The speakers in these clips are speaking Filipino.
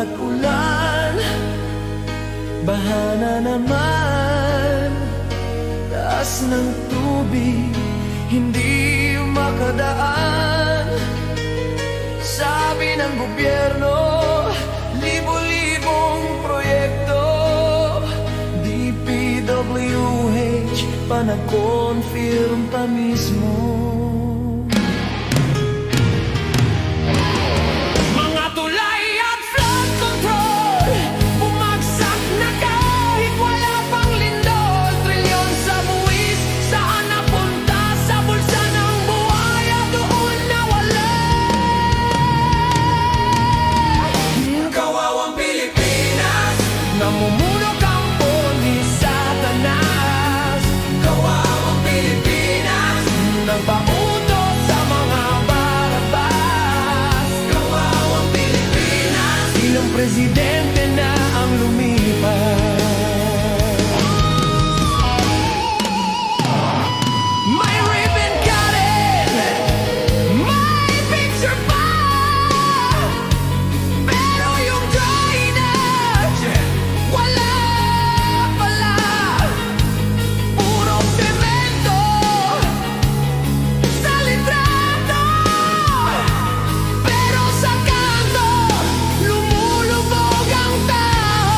at ulan, baha na naman. Taas ng tubig, hindi makadaan. Sabi ng gobyerno, libo-libong proyekto. DPWH pa nag-confirm pa mismo. Namumuno kampo ni Satanas. Kawawang Pilipinas, nagpautos sa mga barabas. Kawawang Pilipinas, ilang presidente na ang lumipas. May ribbon cutting, may picture pa, pero yung drainage wala pala. Puro semento sa litrato, pero sa kanto lumulubog ang tao.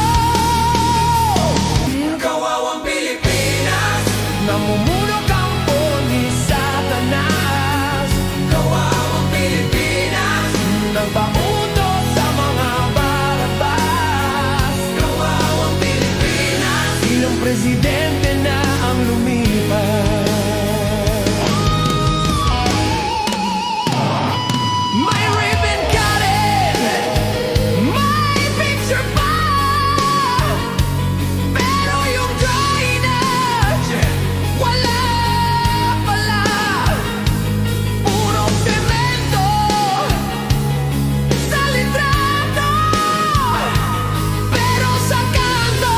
Kawawang Pilipinas, namumuno kampo ni Satanas. Kawawang Pilipinas, nagpautos sa mga barabas. Kawawang Pilipinas, ilang presidente na ang lumipas. May ribbon cutting, may picture pa, pero yung drainage wala pala. Puro semento sa litrato, pero sa kanto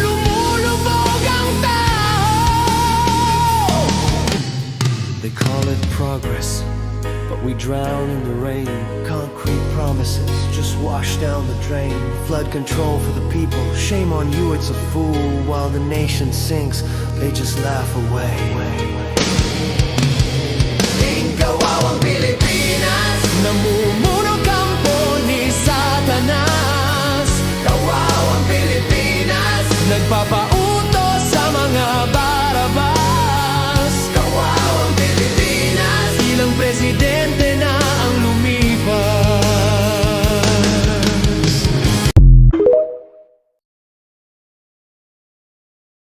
lumulubog ang tao. They call it progress, but we drown in the rain. Concrete promises just wash down the drain. Flood control for the people, shame on you, it's a fool. While the nation sinks, they just laugh away. Kawawang Pilipinas.